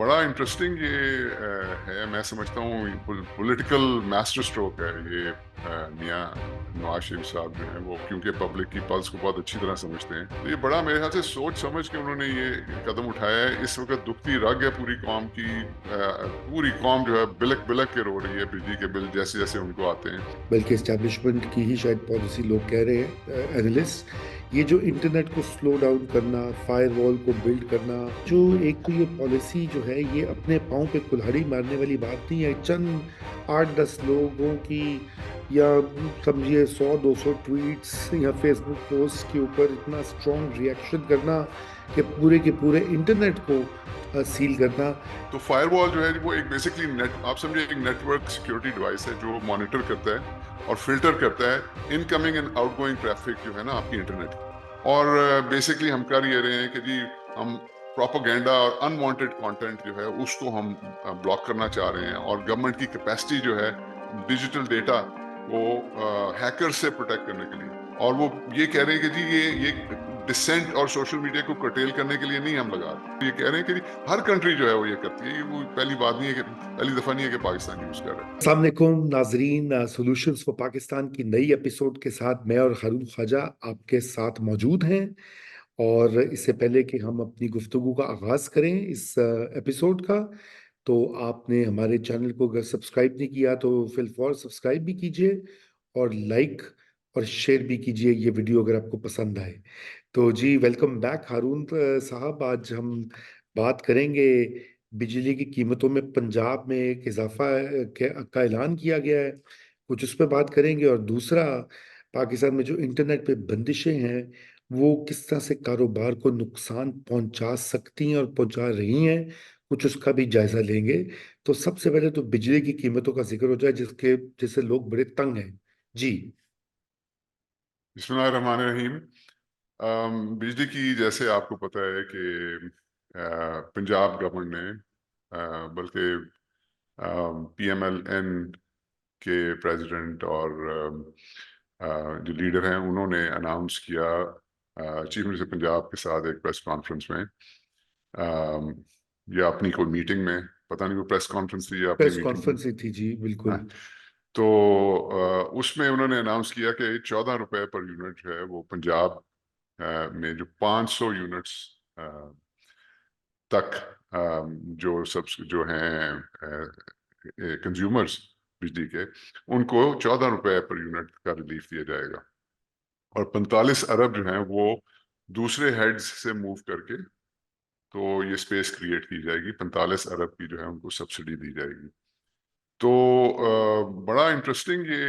بڑا انٹرسٹنگ یہ ہے. میں سمجھتا ہوں پولیٹیکل ماسٹر اسٹروک ہے یہ میاں نواز شریف صاحب جو ہیں وہ کیونکہ پبلک کی پلس کو بہت اچھی طرح سمجھتے ہیں. تو یہ بڑا میرے خیال سے سوچ سمجھ کے انہوں نے یہ قدم اٹھایا ہے. اس وقت دکھتی رگ ہے پوری قوم کی. پوری قوم جو ہے بلک بلک کے رو رہی ہے بجلی کے بل جیسے جیسے ان کو آتے ہیں. بلکہ اسٹیبلشمنٹ کی ہی شاید پالیسی لوگ کہہ رہے ہیں اینالسٹ. یہ جو انٹرنیٹ کو سلو ڈاؤن کرنا، فائر وال کو بلڈ کرنا، جو ایک تو یہ پالیسی جو ہے یہ اپنے پاؤں پہ کلہاڑی مارنے والی بات نہیں ہے. چند 8-10 لوگوں کی یا سمجھیے 100-200 ٹویٹس یا فیس بک پوسٹ کے اوپر اتنا اسٹرانگ ریئیکشن کرنا کہ پورے کے پورے انٹرنیٹ کو سیل کرنا. تو فائر وال جو ہے وہ ایک بیسکلی آپ سمجھے ایک نیٹ ورک سیکورٹی ڈیوائس ہے جو مانیٹر کرتا ہے اور فلٹر کرتا ہے in coming and out going traffic جو ہے نا آپ کی انٹرنیٹ. اور بیسکلی ہم کر یہ رہے ہیں کہ جی ہم پروپیگینڈا اور انوانٹیڈ کانٹینٹ جو ہے اس کو ہم بلاک کرنا چاہ رہے ہیں. اور گورنمنٹ کی کیپیسٹی جو ہے ڈیجیٹل ڈیٹا کو ہیکر سے پروٹیکٹ کرنے کے لیے. اور وہ یہ کہہ رہے ہیں کہ جی یہ ڈسینٹ اور سوشل میڈیا کو کرٹیل کرنے کے لیے نہیں ہم لگا رہے. یہ کہہ رہے ہیں کہ ہر کنٹری جو ہے وہ یہ کرتی ہے. یہ وہ پہلی بات نہیں ہے کہ پہلی دفعہ نہیں ہے کہ پاکستان یوز کر رہا ہے. السلام علیکم ناظرین، سولوشنز فار پاکستان کی نئی ایپیسوڈ کے ساتھ میں اور ہارون خواجہ آپ کے ساتھ موجود ہیں. اور اس سے پہلے کہ ہم اپنی گفتگو کا آغاز کریں اس ایپیسوڈ کا، تو آپ نے ہمارے چینل کو اگر سبسکرائب نہیں کیا تو فی الفور سبسکرائب بھی کیجئے اور لائک اور شیئر بھی کیجئے یہ ویڈیو اگر آپ کو پسند آئے. تو جی ویلکم بیک ہارون صاحب. آج ہم بات کریں گے بجلی کی قیمتوں میں پنجاب میں ایک اضافہ کا اعلان کیا گیا ہے، کچھ اس پہ بات کریں گے. اور دوسرا، پاکستان میں جو انٹرنیٹ پہ بندشیں ہیں وہ کس طرح سے کاروبار کو نقصان پہنچا سکتی ہیں اور پہنچا رہی ہیں، کچھ اس کا بھی جائزہ لیں گے. تو سب سے پہلے تو بجلی کی قیمتوں کا ذکر ہو جائے جس سے لوگ بڑے تنگ ہیں. جی بسم اللہ الرحمن الرحیم. بجلی کی جیسے آپ کو پتہ ہے کہ پنجاب گورنمنٹ نے بلکہ پی ایم ایل این کے پریزیڈنٹ اور جو لیڈر ہیں انہوں نے اناؤنس کیا چیف منسٹر پنجاب کے ساتھ ایک پریس کانفرنس میں یا اپنی کوئی میٹنگ میں، پتہ نہیں وہ پریس کانفرنس تھی یا اپنی پریس میٹنگ کانفرنس ہی تھی. جی بالکل. تو اس میں انہوں نے اناؤنس کیا کہ 14 روپے پر یونٹ جو ہے وہ پنجاب میں جو 500 یونٹس تک جو ہیں کنزیومرز بجلی کے، ان کو 14 روپے پر یونٹ کا ریلیف دیا جائے گا. اور 45 ارب جو ہیں وہ دوسرے ہیڈز سے موو کر کے تو یہ سپیس کریٹ کی جائے گی. 45 ارب کی جو ہے ان کو سبسڈی دی جائے گی. تو بڑا انٹرسٹنگ یہ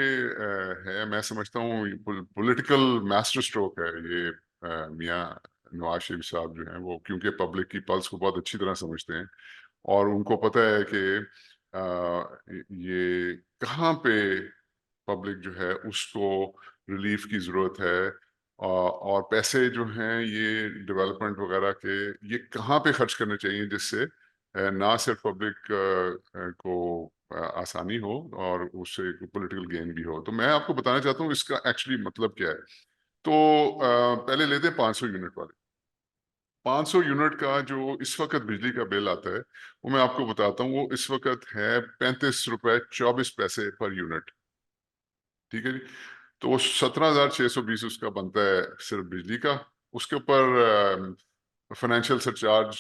ہے. میں سمجھتا ہوں پولیٹیکل ماسٹر اسٹروک ہے یہ میاں نواز شریف صاحب جو ہیں وہ کیونکہ پبلک کی پلس کو بہت اچھی طرح سمجھتے ہیں اور ان کو پتہ ہے کہ یہ کہاں پہ پبلک جو ہے اس کو ریلیف کی ضرورت ہے اور پیسے جو ہیں یہ ڈیولپمنٹ وغیرہ کے یہ کہاں پہ خرچ کرنے چاہیے جس سے نہ صرف پبلک کو آسانی ہو اور اس سے پولیٹیکل گین بھی ہو. تو میں آپ کو بتانا چاہتا ہوں اس کا ایکچولی مطلب کیا ہے. تو پہلے لیتے ہیں 500 یونٹ والے. 500 یونٹ کا جو اس وقت بجلی کا بل آتا ہے وہ میں آپ کو بتاتا ہوں. وہ اس وقت ہے 35 روپے 24 پیسے پر یونٹ. ٹھیک ہے جی. تو وہ 17,620 اس کا بنتا ہے صرف بجلی کا. اس کے اوپر فائنینشیل سرچارج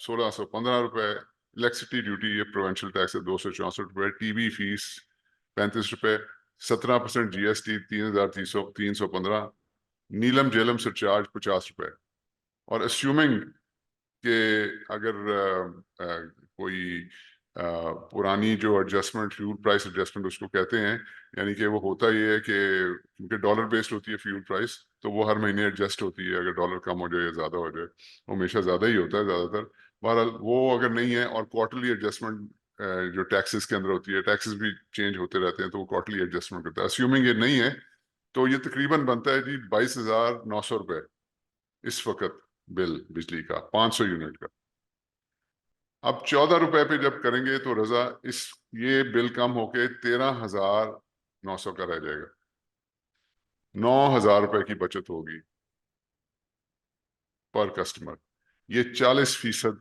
1,615 روپے، الیکٹریسٹی ڈیوٹی یہ پروونشل ٹیکس ہے 264 روپے، ٹی وی فیس 35 روپے، 17% جی ایس ٹی 3,315، نیلم جیلم سرچارج 50 روپے. اور اسیومنگ کہ اگر کوئی پرانی جو ایڈجسٹمنٹ فیول پرائس ایڈجسٹمنٹ اس کو کہتے ہیں، یعنی کہ وہ ہوتا یہ ہے کہ کیونکہ ڈالر بیسڈ ہوتی ہے فیول پرائس تو وہ ہر مہینے ایڈجسٹ ہوتی ہے. اگر ڈالر کم ہو جائے یا زیادہ ہو جائے، وہ ہمیشہ زیادہ ہی ہوتا ہے زیادہ تر. بہرحال وہ اگر نہیں ہے اور کوارٹرلی ایڈجسٹمنٹ جو ٹیکسز کے اندر ہوتی ہے، ٹیکسز بھی چینج ہوتے رہتے ہیں تو وہ کوارٹرلی ایڈجسٹمنٹ کرتا ہے. اسیومنگ یہ نہیں ہے تو یہ تقریباً بنتا ہے جی 22,900 روپے اس وقت بل بجلی کا 500 یونٹ کا. اب 14 روپے پہ جب کریں گے تو رضا یہ بل کم ہو کے 13,900 کا رہ جائے گا. 9,000 روپے کی بچت ہوگی پر کسٹمر. یہ 40%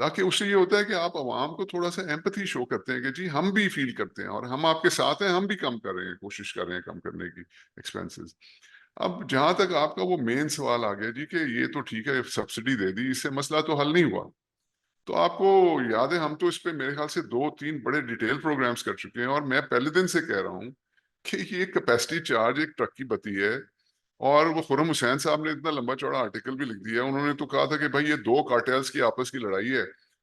تاکہ اس سے یہ ہوتا ہے کہ آپ عوام کو تھوڑا سا ایمپتھی شو کرتے ہیں کہ جی ہم بھی فیل کرتے ہیں اور ہم آپ کے ساتھ ہیں, ہم بھی کم کر رہے ہیں, کوشش کر رہے ہیں کم کرنے کی ایکسپینسز. اب جہاں تک آپ کا وہ مین سوال آ گیا جی کہ یہ تو ٹھیک ہے سبسڈی دے دی, اس سے مسئلہ تو حل نہیں ہوا. تو آپ کو یاد ہے ہم تو اس پہ میرے خیال سے 2-3 بڑے ڈیٹیل پروگرامز کر چکے ہیں, اور میں پہلے دن سے کہہ رہا ہوں کہ یہ کیپیسٹی چارج ایک ٹرک کی بتی ہے. اور وہ خرم حسین صاحب نے اتنا لمبا چوڑا آرٹیکل بھی لکھ دیا, انہوں نے تو کہا تھا کہ بھائی یہ 2 کارٹیلز کی آپس کی لڑائی ہے.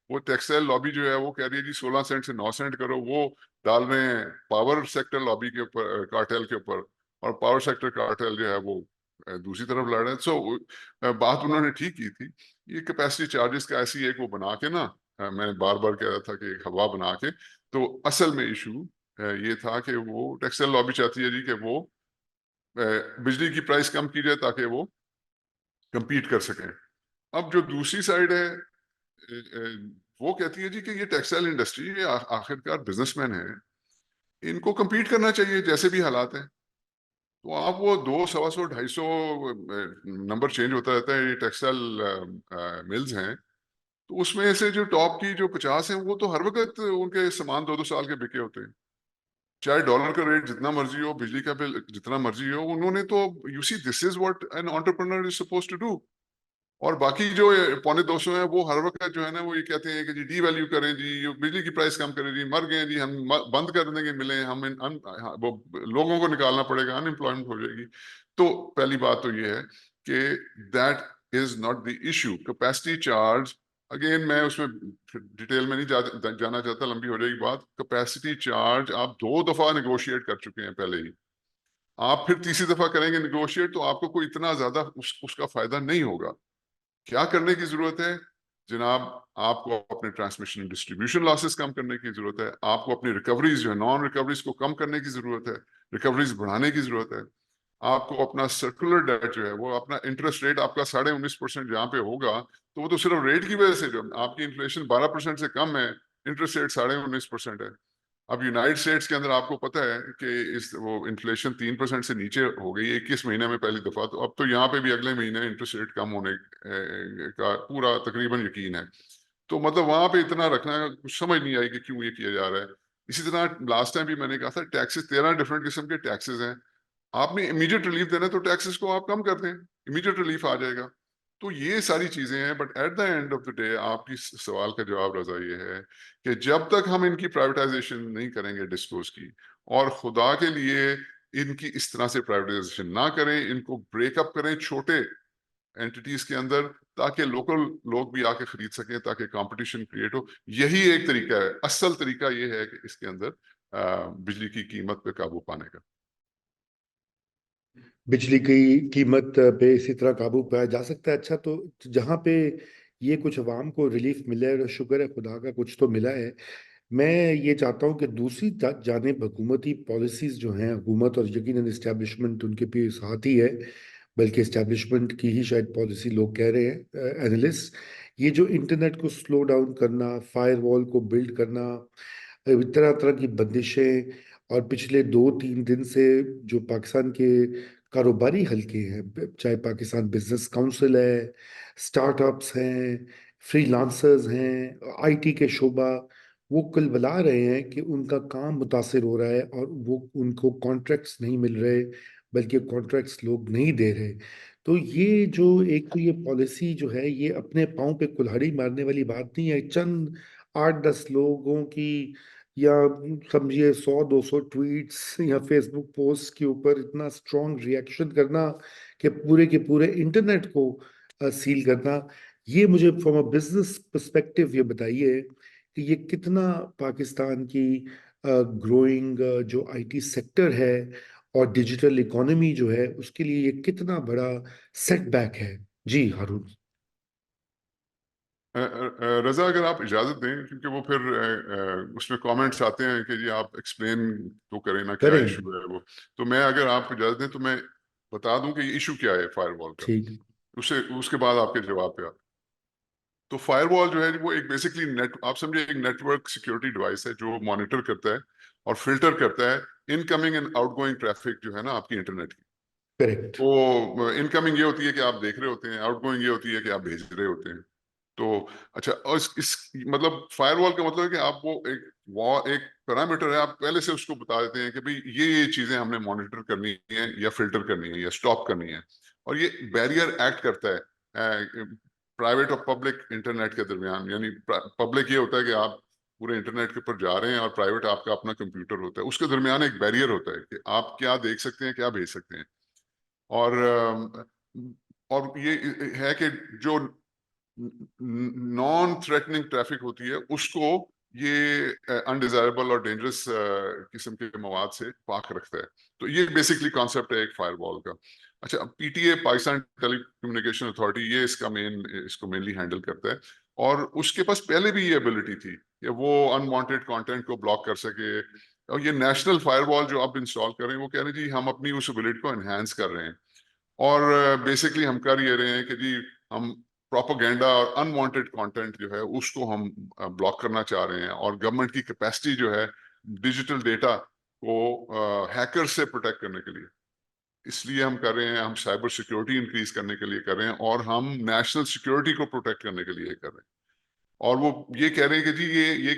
وہ ٹیکسٹائل لابی جو ہے وہ کہہ رہی ہے جی 16 سینٹ سے 9 سینٹ کرو, وہ ڈال رہے ہیں پاور سیکٹر لابی کے اوپر, کارٹیل کے اوپر, اور پاور سیکٹر کارٹیل جو ہے وہ دوسری طرف لڑ رہے ہیں. سو بات انہوں نے ٹھیک کی تھی. یہ کیپیسٹی چارجز کا ایسی ایک وہ بنا کے نا, میں نے بار بار کہہ رہا تھا کہ ایک ہوا بنا کے, تو اصل میں ایشو یہ تھا کہ وہ ٹیکسٹائل لابی چاہتی ہے جی کہ وہ بجلی کی پرائس کم کی جائے تاکہ وہ کمپیٹ کر سکیں. اب جو دوسری سائڈ ہے وہ کہتی ہے جی کہ یہ ٹیکسٹائل انڈسٹری, یہ آخرکار بزنس مین ہیں, ان کو کمپیٹ کرنا چاہیے جیسے بھی حالات ہیں. تو آپ وہ 200, 150, 250 نمبر چینج ہوتا رہتا ہے, یہ ٹیکسٹائل ملز ہیں, تو اس میں سے جو ٹاپ کی جو 50 ہیں وہ تو ہر وقت ان کے سامان 2-2 سال کے بکے ہوتے ہیں, چاہے ڈالر کا ریٹ جتنا مرضی ہو, بجلی کا بل جتنا مرضی ہو. انہوں نے تو you see this is what an entrepreneur is suppose to do. اور باقی جو 250 ہیں وہ ہر وقت جو ہے نا وہ یہ کہتے ہیں کہ جی ڈی ویلیو کریں, جی بجلی کی پرائس کم کریں, جی مر گئے جی ہم بند کر دیں گے ملیں, ہم وہ لوگوں کو نکالنا پڑے گا, ان امپلائمنٹ ہو جائے گی. تو پہلی بات تو یہ ہے کہ that is not the issue. Capacity charge again میں اس میں ڈیٹیل میں نہیں جانا چاہتا, لمبی ہو جائے گی بات. کیپیسٹی چارج آپ 2 دفعہ نیگوشیٹ کر چکے ہیں پہلے ہی, آپ پھر تیسری دفعہ کریں گے نیگوشیٹ تو آپ کو کوئی اتنا زیادہ اس کا فائدہ نہیں ہوگا. کیا کرنے کی ضرورت ہے جناب؟ آپ کو اپنے ٹرانسمیشن ڈسٹریبیوشن لاسز کم کرنے کی ضرورت ہے, آپ کو اپنی ریکوریز جو ہے نان ریکوریز کو کم کرنے کی ضرورت ہے, ریکوریز بڑھانے کی ضرورت ہے. آپ کو اپنا سرکولر ڈیٹ جو ہے وہ اپنا انٹرسٹ ریٹ آپ کا 19.5% جہاں پہ ہوگا تو وہ تو صرف ریٹ کی وجہ سے, جو آپ کی انفلیشن 12% سے کم ہے, انٹرسٹ ریٹ 19.5% ہے. اب یونائٹڈ اسٹیٹس کے اندر آپ کو پتہ ہے کہ وہ انفلیشن 3% سے نیچے ہو گئی 21 مہینے میں پہلی دفعہ. تو اب تو یہاں پہ بھی اگلے مہینے انٹرسٹ ریٹ کم ہونے کا پورا تقریباً یقین ہے. تو مطلب وہاں پہ اتنا رکھنا کچھ سمجھ نہیں آئی کہ کیوں یہ کیا جا رہا ہے. اسی طرح لاسٹ ٹائم بھی میں نے کہا تھا ٹیکسز 13 ڈفرینٹ قسم کے ٹیکسز ہیں. آپ نے امیڈیٹ ریلیف دینا تو ٹیکسز کو آپ کم کر دیں, امیڈیٹ ریلیف آ جائے گا. تو یہ ساری چیزیں ہیں. But at the end of the day آپ کی سوال کا جواب رضا یہ ہے کہ جب تک ہم ان کی پرائیویٹائزیشن نہیں کریں گے ڈسکوز کی, اور خدا کے لیے ان کی اس طرح سے پرائیویٹائزیشن نہ کریں, ان کو بریک اپ کریں چھوٹے اینٹیز کے اندر تاکہ لوکل لوگ بھی آ کے خرید سکیں, تاکہ کمپٹیشن کریٹ ہو. یہی ایک طریقہ ہے, اصل طریقہ یہ ہے کہ اس کے اندر بجلی کی قیمت پہ قابو پانے کا. بجلی کی قیمت پہ اسی طرح قابو پایا جا سکتا ہے. اچھا, تو جہاں پہ یہ کچھ عوام کو ریلیف ملے, اور شکر ہے خدا کا کچھ تو ملا ہے, میں یہ چاہتا ہوں کہ دوسری جانب حکومتی پالیسیز جو ہیں, حکومت اور یقیناً اسٹیبلشمنٹ ان کے بھی ساتھ ہی ہے, بلکہ اسٹیبلشمنٹ کی ہی شاید پالیسی لوگ کہہ رہے ہیں اینالسٹ, یہ جو انٹرنیٹ کو سلو ڈاؤن کرنا, فائر وال کو بلڈ کرنا, طرح طرح کی بندشیں, اور پچھلے 2-3 دن سے جو پاکستان کے کاروباری حلقے ہیں, چاہے پاکستان بزنس کونسل ہے, سٹارٹ اپس ہیں, فری لانسرز ہیں, آئی ٹی کے شعبہ, وہ کل بلا رہے ہیں کہ ان کا کام متاثر ہو رہا ہے, اور وہ ان کو کانٹریکٹس نہیں مل رہے, بلکہ کانٹریکٹس لوگ نہیں دے رہے. تو یہ جو ایک تو یہ پالیسی جو ہے, یہ اپنے پاؤں پہ کلہاڑی مارنے والی بات نہیں ہے. چند 8-10 لوگوں کی, یا سمجھیے 100-200 ٹویٹس یا فیس بک پوسٹ کے اوپر اتنا اسٹرانگ ریئیکشن کرنا کہ پورے کے پورے انٹرنیٹ کو سیل کرنا, یہ مجھے فرام اے بزنس پرسپیکٹو یہ بتائیے کہ یہ کتنا پاکستان کی گروئنگ جو آئی ٹی سیکٹر ہے اور ڈیجیٹل اکانومی جو ہے, اس کے لیے یہ کتنا بڑا سیٹ بیک ہے. جی ہارون. رضا اگر آپ اجازت دیں, کیونکہ وہ پھر اس میں کامنٹس آتے ہیں کہ جی آپ ایکسپلین تو کریں نا کیا کریں. ایشو ہے وہ, تو میں اگر آپ اجازت دیں تو میں بتا دوں کہ یہ ایشو کیا ہے فائر وال کا, ٹھیک. اس کے بعد آپ کے جواب پہ. تو فائر وال جو ہے وہ ایک بیسکلی آپ سمجھے ایک نیٹ ورک سیکورٹی ڈیوائس ہے جو مانیٹر کرتا ہے اور فلٹر کرتا ہے in coming and out going traffic جو ہے نا آپ کی انٹرنیٹ کی. کریکٹ. تو ان کمنگ یہ ہوتی ہے کہ آپ دیکھ رہے ہوتے ہیں, آؤٹ گوئنگ یہ ہوتی ہے کہ آپ بھیج رہے ہوتے ہیں. تو اچھا، اور اس مطلب فائر وال کا مطلب ہے کہ آپ وہ ایک پیرامیٹر ہے، آپ پہلے سے اس کو بتا دیتے ہیں کہ بھئی یہ چیزیں ہم نے مانیٹر کرنی ہے یا فلٹر کرنی ہے یا سٹاپ کرنی ہے، اور یہ بیریئر ایکٹ کرتا ہے پرائیویٹ اور پبلک انٹرنیٹ کے درمیان. یعنی پبلک یہ ہوتا ہے کہ آپ پورے انٹرنیٹ کے اوپر جا رہے ہیں، اور پرائیویٹ آپ کا اپنا کمپیوٹر ہوتا ہے، اس کے درمیان ایک بیریئر ہوتا ہے کہ آپ کیا دیکھ سکتے ہیں، کیا بھیج سکتے ہیں. اور یہ ہے کہ جو نان تھریٹننگ ٹریفک ہوتی ہے اس کو یہ انڈیزائربل اور ڈینجرس قسم کے مواد سے پاک رکھتا ہے. تو یہ بیسکلی کانسیپٹ ہے ایک فائر وال کا. اچھا، P T A Pakistan telecommunication authority یہ اس کو مینلی ہینڈل کرتا ہے، اور اس کے پاس پہلے بھی یہ ایبلٹی تھی کہ وہ انوانٹیڈ کانٹینٹ کو بلاک کر سکے. اور یہ نیشنل فائر وال جو آپ انسٹال کر رہے ہیں وہ کہہ رہے ہیں جی ہم اپنی اس ایبلٹی کو انہینس کر رہے ہیں، اور بیسکلی ہم کر یہ رہے ہیں کہ جی ہم پروپیگنڈا اور انوانٹیڈ کانٹینٹ جو ہے اس کو ہم بلاک کرنا چاہ رہے ہیں، اور گورنمنٹ کی کیپیسٹی جو ہے ڈیجیٹل ڈیٹا کو ہیکر سے پروٹیکٹ کرنے کے لیے اس لیے ہم کر رہے ہیں. ہم سائبر سیکیورٹی انکریز کرنے کے لیے کر رہے ہیں، اور ہم نیشنل سیکیورٹی کو پروٹیکٹ کرنے کے لیے کر رہے ہیں. اور وہ یہ کہہ رہے ہیں کہ جی یہ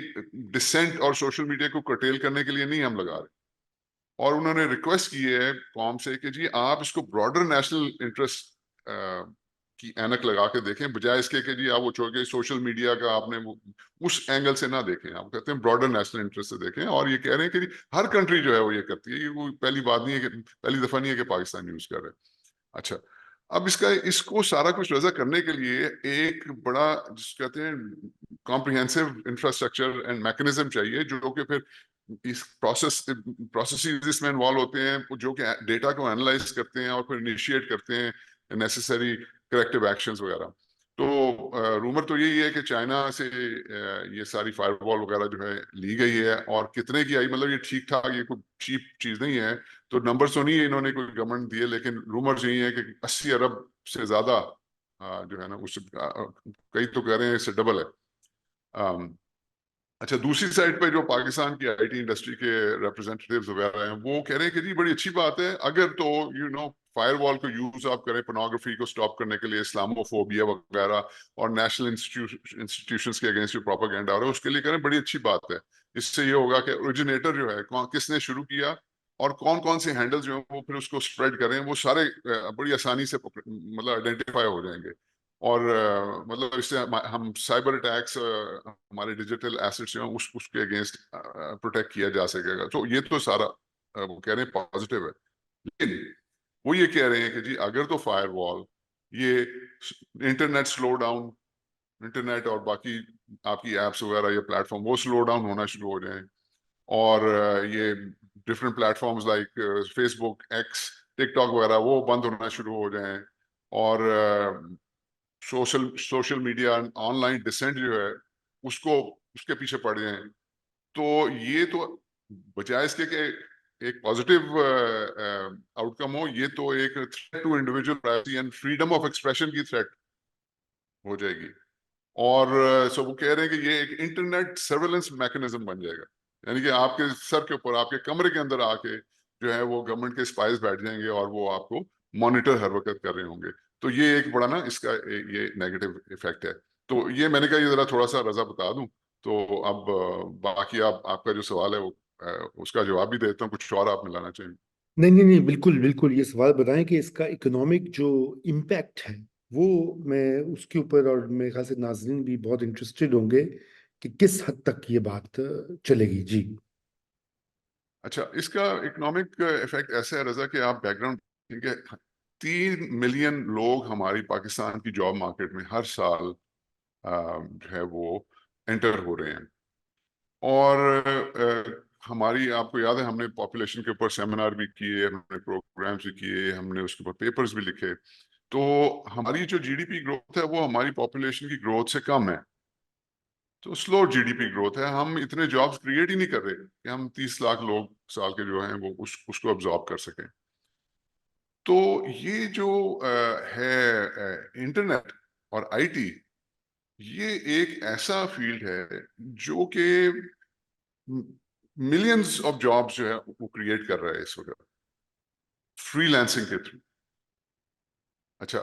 ڈسینٹ اور سوشل میڈیا کو کرٹیل کرنے کے لیے نہیں ہم لگا رہے. اور انہوں نے ریکویسٹ کی ہے قوم سے کہ جی آپ اس کو براڈر نیشنل انٹرسٹ کی اینک لگا کے دیکھیں، بجائے اس کے کہ جی آپ وہ چھوڑ کے سوشل میڈیا کا آپ نے اس اینگل سے نہ دیکھیں. آپ کہتے ہیں براڈر نیشنل انٹرسٹ سے دیکھیں، اور یہ کہہ رہے ہیں کہ جی ہر کنٹری جو ہے وہ یہ کرتی ہے، یہ کوئی پہلی بات نہیں ہے کہ پہلی دفعہ نہیں ہے کہ پاکستان یوز کر رہے ہیں. اچھا، اب اس کو سارا کچھ وضع کرنے کے لیے ایک بڑا جس کہتے ہیں کمپریہنسو انفراسٹرکچر اینڈ میکنزم چاہیے، جو کہ پھر اس پروسیسز اس میں انوالو ہوتے ہیں، جو کہ ڈیٹا کو انالائز کرتے ہیں اور پھر انیشیٹ کرتے ہیں نیسیسری کریکٹیو ایکشنز وغیرہ. تو رومر تو یہی ہے کہ چائنا سے یہ ساری فائر وال وغیرہ جو ہے لی گئی ہے، اور کتنے کی آئی مطلب یہ ٹھیک ٹھاک، یہ کوئی چیپ چیز نہیں ہے. تو نمبر تو نہیں ہے انہوں نے کوئی گورنمنٹ دیے، لیکن رومر یہی ہے کہ 80 ارب سے زیادہ جو ہے نا اس کئی تو کہہ رہے ہیں اس سے ڈبل ہے. اچھا، دوسری سائڈ پہ جو پاکستان کی آئی ٹی انڈسٹری کے ریپرزینٹیٹیوز وغیرہ ہیں وہ کہہ رہے ہیں کہ جی بڑی اچھی بات ہے اگر تو فائر وال کو یوز آپ کریں پورنوگرافی کو سٹاپ کرنے کے لیے، اسلاموفوبیا وغیرہ اور نیشنل انسٹیٹیوشنز کے اگینسٹ جو پروپیگنڈا ہو رہا ہے اس کے لیے کریں، بڑی اچھی بات ہے. اس سے یہ ہوگا کہ اوریجنیٹر جو ہے کس نے شروع کیا اور کون کون سے ہینڈل جو ہیں وہ پھر اس کو سپریڈ کریں، وہ سارے بڑی آسانی سے مطلب آئیڈینٹیفائی ہو جائیں گے. اور مطلب اس سے ہم سائبر اٹیکس ہمارے ڈیجیٹل ایسٹس ہیں اس کے اگینسٹ پروٹیکٹ کیا جا سکے گا. تو یہ تو سارا وہ کہہ رہے ہیں پازیٹیو ہے، لیکن وہ یہ کہہ رہے ہیں کہ جی اگر تو فائر وال یہ انٹرنیٹ سلو ڈاؤن، انٹرنیٹ اور باقی آپ کی ایپس وغیرہ یا پلیٹ فارم وہ سلو ڈاؤن ہونا شروع ہو جائیں، اور یہ different platforms like Facebook, X, TikTok وغیرہ وہ بند ہونا شروع ہو جائیں، اور social media online decent جو ہے اس کے پیچھے پڑ جائیں، تو یہ تو بجائے اس کے کہ ایک پازیٹیو آؤٹ کم ہو، یہ تو ایک threat to individual privacy and freedom of expression کی تھریٹ ہو جائے گی. اور سو وہ کہہ رہے ہیں کہ یہ ایک انٹرنیٹ سرویلنس میکنزم بن جائے گا، یعنی کہ آپ کے سر کے اوپر، آپ کے کمرے کے اندر آ کے جو ہے وہ گورنمنٹ کے سپائز بیٹھ جائیں گے اور وہ آپ کو مانیٹر ہر وقت کر رہے ہوں گے. تو یہ ایک بڑا نا اس کا یہ نیگیٹو ایفیکٹ ہے. تو یہ میں نے کہا یہ ذرا تھوڑا سا رضا بتا دوں. تو اب باقی آپ کا جو سوال ہے وہ اس کا جواب بھی دیتا ہوں، کچھ اور آپ ملانا چاہیں. نہیں نہیں نہیں، بالکل بالکل، یہ سوال بتائیں کہ اس کا اکنامک جو امپیکٹ ہے وہ میں اس کے اوپر، اور میرے خیال سے ناظرین بھی بہت انٹرسٹڈ ہوں گے کہ کس حد تک یہ بات چلے گی. جی اچھا، اس کا اکنامک ایفیکٹ ایسا ہے رضا کہ آپ بیک گراؤنڈ 3 ملین لوگ ہماری پاکستان کی جاب مارکیٹ میں ہر سال جو ہے وہ انٹر ہو رہے ہیں. اور ہماری آپ کو یاد ہے ہم نے پاپولیشن کے اوپر سیمینار بھی کیے، ہم نے پروگرامز بھی کیے، ہم نے اس کے اوپر پیپرز بھی لکھے. تو ہماری جو جی ڈی پی گروتھ ہے وہ ہماری پاپولیشن کی گروتھ سے کم ہے، تو سلو جی ڈی پی گروتھ ہے. ہم اتنے جابز کریٹ ہی نہیں کر رہے کہ ہم 30 لاکھ لوگ سال کے جو ہیں وہ اس کو ابزارب کر سکیں. تو یہ جو ہے انٹرنیٹ اور آئی ٹی، یہ ایک ایسا فیلڈ ہے جو کہ ملینز آف جابز جو ہے وہ کریٹ کر رہا ہے اس وقت فری لانسنگ کے تھرو. اچھا،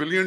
million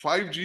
5G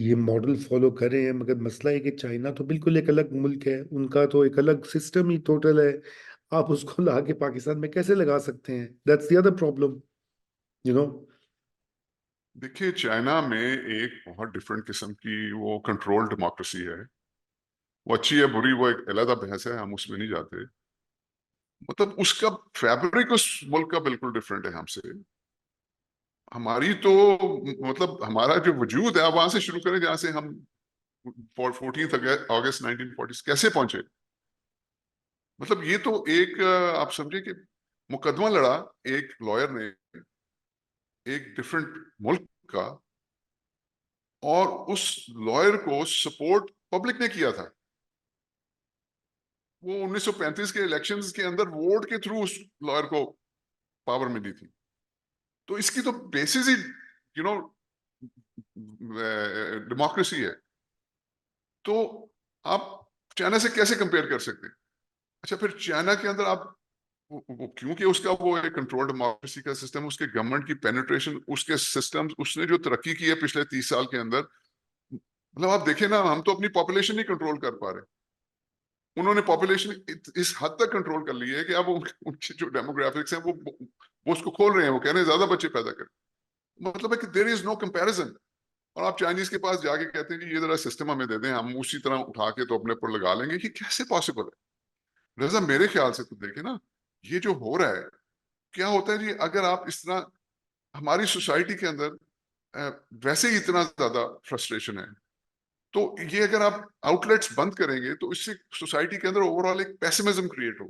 یہ ماڈل فالو کر رہے ہیں، مگر مسئلہ ہے کہ چائنا تو بالکل ایک الگ ملک ہے، ان کا تو ایک الگ سسٹم ہی ٹوٹل ہے. آپ اس کو لا کے پاکستان میں کیسے لگا سکتے ہیں؟ That's the other problem, you know. دیکھیے چائنا میں ایک بہت ڈفرینٹ قسم کی وہ کنٹرول ڈیموکریسی ہے. وہ اچھی ہے بری وہ ایک علیحدہ بحث ہے، ہم اس میں نہیں جاتے. مطلب اس کا فیبرک اس ملک کا بالکل ڈفرینٹ ہے ہم سے. ہماری تو مطلب ہمارا جو وجود ہے وہاں سے شروع کریں جہاں سے ہم 14 اگست 1940 کیسے پہنچے. مطلب یہ تو ایک آپ سمجھے کہ مقدمہ لڑا ایک لائر نے ایک ڈفرینٹ ملک کا، اور اس لائر کو سپورٹ پبلک نے کیا تھا. وہ 1935 کے الیکشنز کے اندر ووٹ کے تھرو اس لائر کو پاور ملی تھی. تو اس کی تو بیسس ہی یو نو ڈیموکریسی ہے. تو آپ چائنا سے کیسے کمپیئر کر سکتے ہیں؟ اچھا پھر چائنا کے اندر آپ کیونکہ اس کا وہ ایک کنٹرول ڈیموکریسی کا سسٹم، اس کے گورنمنٹ کی پینیٹریشن، اس کے سسٹم، اس نے جو ترقی کی ہے پچھلے 30 سال کے اندر، مطلب آپ دیکھیں نا ہم تو اپنی پاپولیشن نہیں کنٹرول کر پا رہے. انہوں نے پاپولیشن اس حد تک کنٹرول کر لی ہے کہ اب ان کی جو ڈیموگرافکس ہیں وہ اس کو کھول رہے ہیں، وہ کہہ رہے ہیں زیادہ بچے پیدا کریں. مطلب ہے کہ دیر از نو کمپیریزن. اور آپ چائنیز کے پاس جا کے کہتے ہیں کہ یہ ذرا سسٹم ہمیں دے دیں، ہم اسی طرح اٹھا کے تو اپنے پر لگا لیں گے. کہ کیسے پاسبل ہے؟ رضا میرے خیال سے تو دیکھیں نا یہ جو ہو رہا ہے کیا ہوتا ہے جی. اگر آپ اس طرح ہماری سوسائٹی کے اندر ویسے ہی اتنا زیادہ فرسٹریشن ہے، تو یہ اگر آپ آؤٹ لیٹس بند کریں گے تو اس سے سوسائٹی کے اندر اوور آل ایک پیسمزم کریٹ ہو.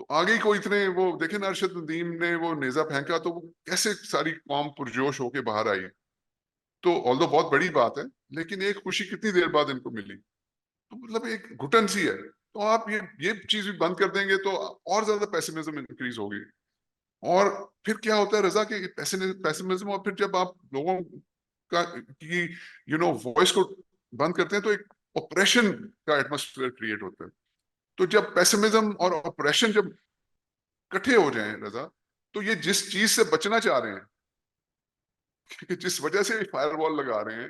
تو آگے کو اتنے وہ دیکھیں نا ارشد ندیم نے وہ نیزہ پھینکا تو وہ کیسے ساری قوم پرجوش ہو کے باہر آئی. تو آلدو بہت بڑی بات ہے، لیکن ایک خوشی کتنی دیر بعد ان کو ملی. تو مطلب ایک گھٹن سی ہے. تو آپ یہ چیز بھی بند کر دیں گے تو اور زیادہ پیسمزم انکریز ہوگی. اور پھر کیا ہوتا ہے رضا کہ پیسمزم، اور پھر جب آپ لوگوں کا کی وائس کو بند کرتے ہیں تو ایک اپریشن کا ایٹماسفیئر کریٹ ہوتا ہے. تو جب پیسمزم اور اپریشن جب کٹھے ہو جائیں رضا، تو یہ جس چیز سے بچنا چاہ رہے ہیں کہ جس وجہ سے فائر وال لگا رہے ہیں،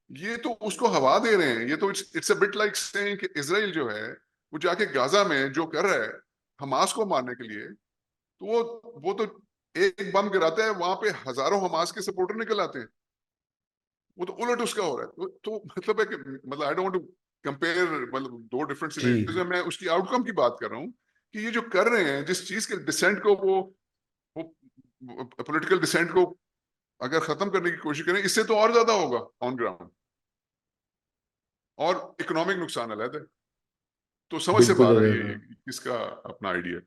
یہ تو اس کو ہوا دے رہے ہیں. یہ تو it's a bit like seeing کہ اسرائیل جو ہے وہ جا کے غازہ میں جو کر رہا ہے حماس کو مارنے کے لیے، تو وہ تو ایک بم گراتا ہے وہاں پہ ہزاروں حماس کے سپورٹر نکل آتے ہیں. وہ تو الٹ اس کا ہو رہا ہے. تو مطلب ہے کہ مطلب آئی ڈونٹ کمپیئر، مطلب دو ڈفرنٹ جی سینیریوز ہیں. میں اس کی آؤٹ کم کی بات کر رہا ہوں کہ یہ جو کر رہے ہیں جس چیز کے ڈسینٹ کو وہ پولیٹیکل ڈسینٹ کو اگر ختم کرنے کی کوشش کریں، اس سے تو اور زیادہ ہوگا آن گراؤنڈ، اور اکنامک نقصان علیحدہ ہے. تو سمجھ سے بالکل باہر ہے علیحدہ. یہ کس کا اپنا آئیڈیا.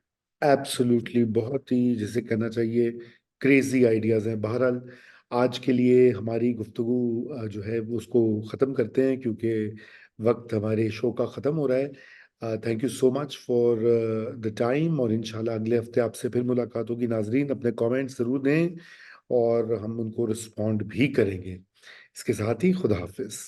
ایبسولوٹلی بہت ہی جیسے کہنا چاہیے کریزی آئیڈیاز ہیں. بہرحال آج کے لیے ہماری گفتگو جو ہے وہ اس کو ختم کرتے ہیں کیونکہ وقت ہمارے شو کا ختم ہو رہا ہے. Thank you so much for the time, اور انشاءاللہ اگلے ہفتے آپ سے پھر ملاقات ہوگی. ناظرین اپنے کامنٹس ضرور دیں اور ہم ان کو رسپونڈ بھی کریں گے. اس کے ساتھ ہی خدا حافظ.